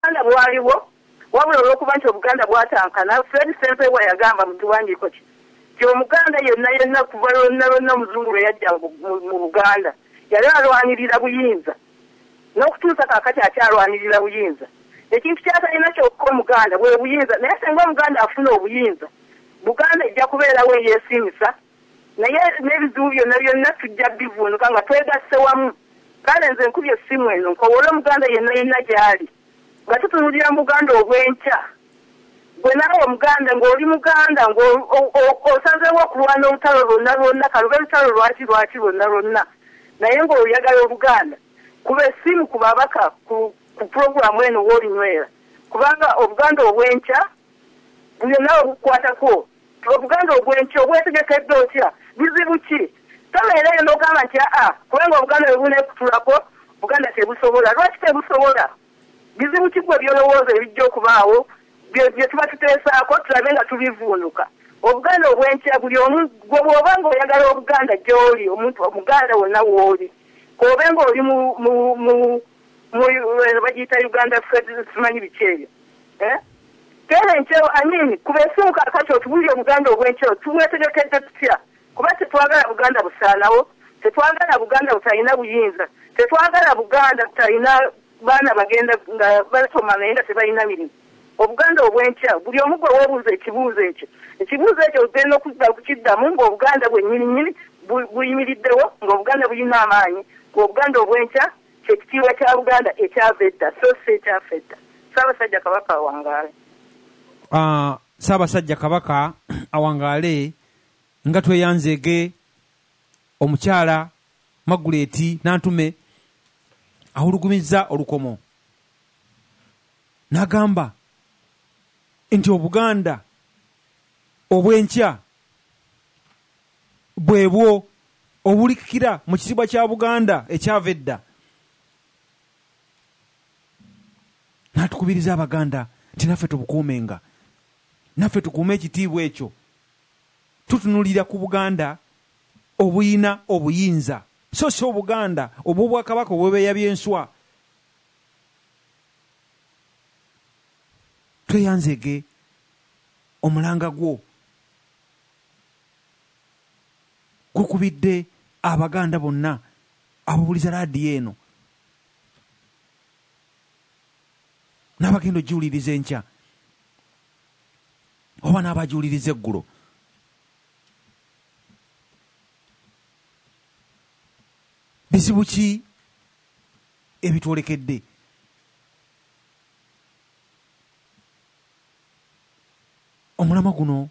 Obuganda bwaliwo wabula olw'okuba nti Obuganda bwatankana Fred Sempewa yagamba mu kiwandiiko kye nti Omuganda yenna kuva lwonna Omuzungu lwe yajja mu Buganda yali alwanirira buyinza n'okutuusa kaakati akyalwanirira buyinza. Ekintu kyatalina kyokka Omuganda bwe buyinza, naye singa Omuganda afuna obuyinza Buganda ejja kubeerawo eyeesiimisa naye n'ebizibu byonna tujja bivuunuka nga twegasse wamu. Kale nze nkubye essimu eno nkowole Omuganda yenna gy'ali nga tutunulira mu Buganda obw'enkya. Gwe naawe Omuganda ng'oli Muganda ng'osazeewo okulwana olutalo lwonna kalube lutalo lwaki lwonna naye ng'oyagala Obuganda kuba essimu ku babaka ku pulogulaamu eno w'olinywera kubanga Obuganda obw'enkya buli naawe bukwatako. Obuganda obw'enkya obwetegekedde otya bizibu ki? Tobeereyo n'ogamba nti kubanga Obuganda bwe buneekutulako Buganda tebusobola. Lwaki tebusobola? Bizibu ki gwe byolowooza ebijja okubaawo bye tuba tuteesaako tulabe nga tubivuunuka? Obuganda obw'enkya buli omu gwe bw'oba ng'oyagala Obuganda gy'oli omuntu Omuganda wonna w'oli kobe ng'oli mu bagiyita Uganda simanyi biki ebyo kera enkyo anyini kuba essimu kaakati otubulire Obuganda obw'enkyo tubwetegekedde tutya kuba tetwagala Buganda busaanawo, tetwagala Buganda butalina buyinza, tetwagala Buganda butalina baana bagenda nga basoma naye nga tebalina mirimu. Obuganda obw'enkya buli omu gwe weebuuza ekibuuzo ekyo ogenda okudda okukiddamu ng'Obuganda bwennyini buyimiriddewo ng'Obuganda bulina amaanyi ng'Obuganda obw'enkya kyekitiibwa kya Buganda ekyava edda so si ekyafa edda. Ssaabasajja Kabaka awangaale. Ssaabasajja Kabaka awangaale nga tweyanzeege omukyala Maguleeti Nantume ahulugumizza olukomo n'agamba nti Obuganda obw'enkya bwebwo obulikira mu kitiibwa kya Buganda ekyava edda. N'atukubiriza Abaganda nti naffe tubukuumenga, naffe tukuume ekitiibwa ekyo. Tutunulira ku Buganda obuyina obuyinza so si Obuganda obw'Obwakabaka obw'ebeeya by'enswa. Tweyanzeege omulanga gwo gukubidde Abaganda bonna ababuliza laadiyo eno n'abagenda ogiwuliriza enkya oba n'abagiwuliriza eggulo. Bizibu ki ebitwolekedde? Omulamwa guno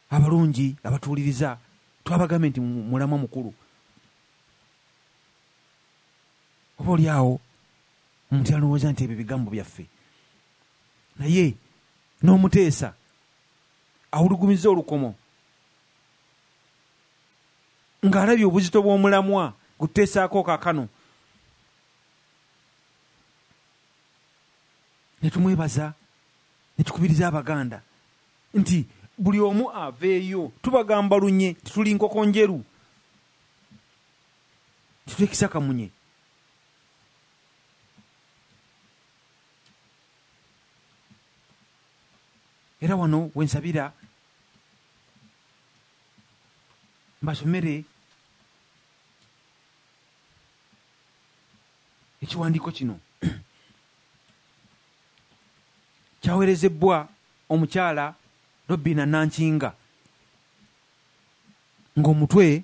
abalungi abatuwuliriza twabagambe nti mulamwa mukulu. Oba oli awo omuntu alowooza nti ebyo bigambo byaffe, naye n'omuteesa awulugumizza olukomo ng'alabye obuzito bw'omulamwa guteesaako kaakano. Ne tumwebaza ne tukubiriza Abaganda nti buli omu aveeyo, tubagamba lunye tituli nkoko njeru, titwekisa kamunye. Era wano wensabira mbasomere ekiwandiiko kino kyaweerezebbwa omukyala Robina Nankinga ng'omutwe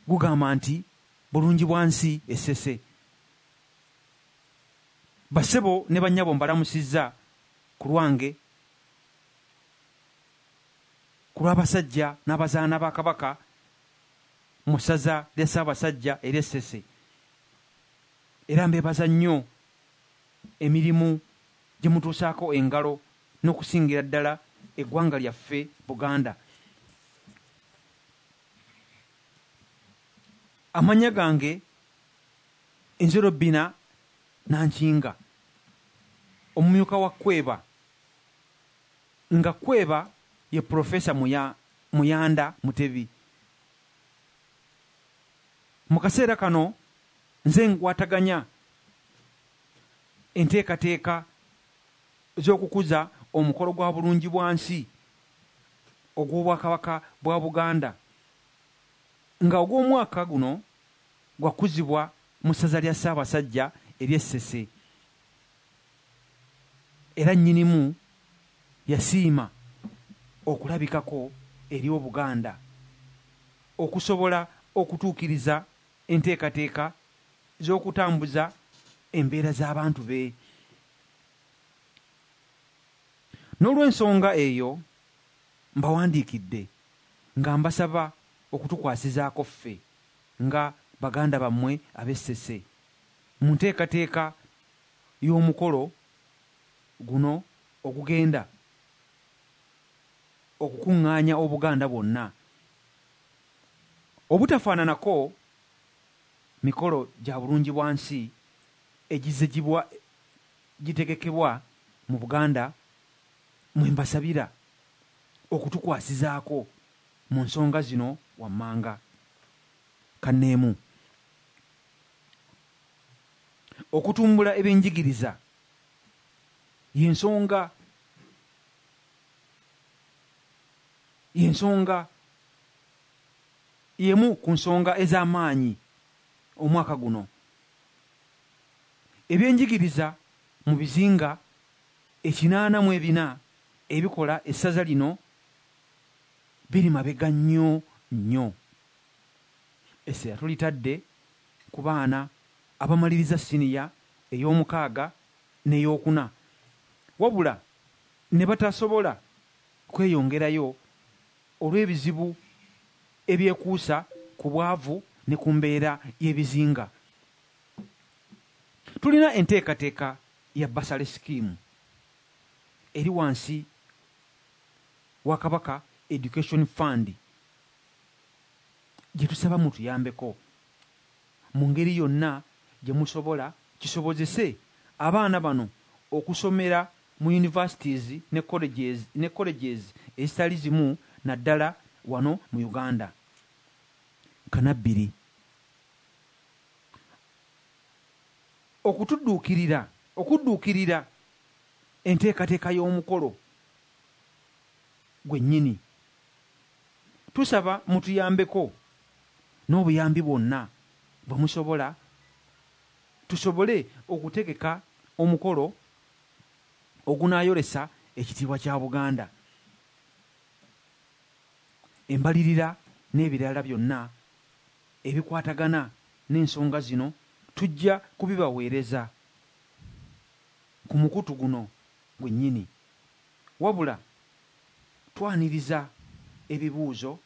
gugamba nti bulungi bwansi essese. Basebo ne bannyabo mbalamusizza ku lwange, ku lw'abasajja n'abazaana ba Kabaka mu ssaza lya Ssaabasajja ery'Essese, era mbeebaza nnyo emirimu gye mutuusaako engalo n'okusingira ddala eggwanga lyaffe Buganda. Amannya gange nze Robina Nankinga, omumyuka wa Kweba, nga Kweba ye Profesa Muyanda Mutebi. Mu kaseera kano nze nkwataganya enteekateeka z'okukuza omukolo gwa bulungi bwansi ogw'obwakabaka bwa Buganda nga ogw'omwaka guno gwakuzibwa mu ssaza lya Ssaabasajja ery'Essese, era nnyinimu yasiima okulabikako eri Obuganda okusobola okutuukiriza enteekateeka z'okutambuza embeera z'abantu be. N'olw'ensonga eyo mbawandiikidde nga mbasaba okutukwasizaako ffe nga baganda bammwe ab'Essese mu nteekateeka y'omukolo guno ogugenda okukuŋŋaanya Obuganda bwonna, obutafaananako mikolo gya bulungi bwansi egizigibwa gitegekebwa mu Buganda. Mwe mbasabira okutukwasizaako mu nsonga zino wammanga. Kanneemu, okutumbula ebyenjigiriza y'ensonga y'emu ku nsonga ez'amaanyi omwaka guno. Ebyenjigiriza mu bizinga 84 ebikola essaza lino biri mabega nnyo nnyo. Essira tulitadde ku baana abamaliriza siniya ey'omukaaga n'ey'okuna, wabula ne batasobola kweyongerayo olw'ebizibu ebyekuusa ku bwavu ne ku mbeera y'ebizinga. Tulina enteekateeka ya Basale Scheme eri wansi wa Kabaka Education Fund gye tusaba mutuyambeko mu ngeri yonna gye musobola, kisobozese abaana bano okusomera mu universities ne colleges ezitali zimu naddala wano mu Uganda. Kanabbiri, okudduukirira enteekateeka y'omukolo gwennyini. Tusaba mutuyambeko n'obuyambi bwonna bwe musobola, tusobole okutegeka omukolo ogunaayolesa ekitiibwa kya Buganda. Embalirira n'ebirala byonna ebikwatagana n'ensonga zino tujja kubibaweereza ku mukutu guno gwennyini, wabula twaniriza ebibuuzo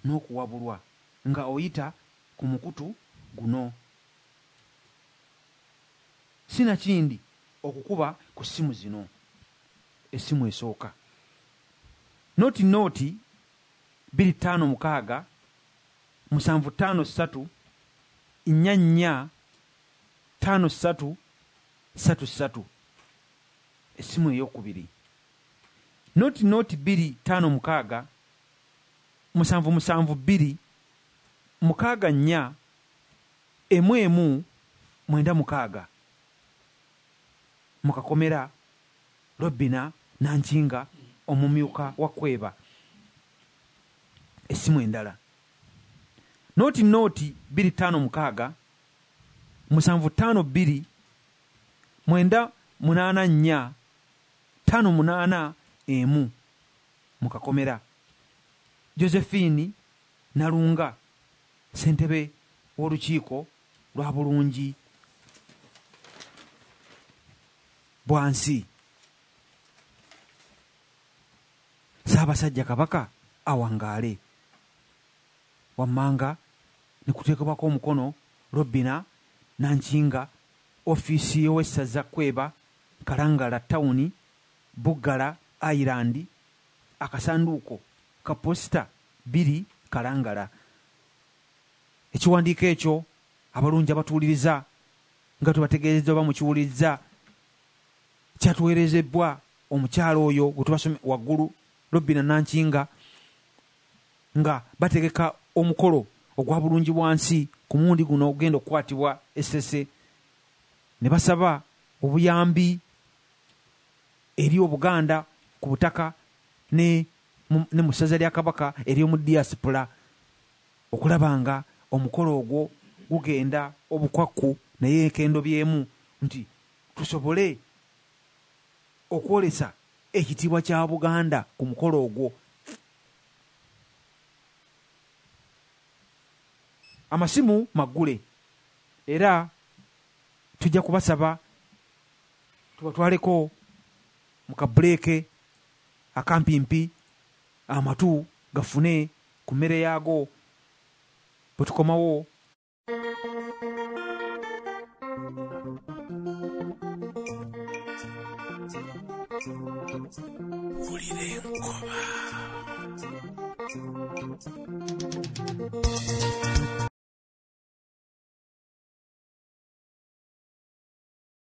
n'okuwabulwa nga oyita ku mukutu guno. Sinakindi okukuba ku ssimu zino. Essimu esooka nooti 25 753 44 5333. Essimu ey'okubiri nooti 25 772 64 96 mukakomera Robina Nankinga omumyuka wa Kweba. Essimu endala nooti 25 752 984 581 mukakomera Josephine Nalunga ssentebe w'olukiiko lwa bulungi bwansi. Ssaabasajja Kabaka awangaale. Wammanga ne kuteekebwako omukono Robina Nankinga, ofiisi y'owessaza Kweba, Kalangala Town, Buggala Island, akasanduuko ka posita 2 Kalangala. Ekiwandiiko ekyo abalungi abatuwuliriza nga tubategeereza oba mukiwuliriza kyatuweerezebwa omukyalo oyo gwe tubasome waggulu Robina Nankinga nga bategeka omukolo ogwa bulungi bwansi ku mundi guno ogenda okukwatibwa Essese, ne basaba obuyambi eri Obuganda ku butaka ne mu ssaza lya Kabaka ery'omu diaspora okulaba nga omukolo ogwo gugenda obukwakku naye ekendo byemu nti tusobole okwolesa ekitiibwa kya Buganda ku mukolo ogwo. Amasimu maggule era tujja kubasaba tubatwaleko mu kabuleeke akampimpi amatu gafune ku mmere yaago bwe tukomawo. Mpulira enkoba.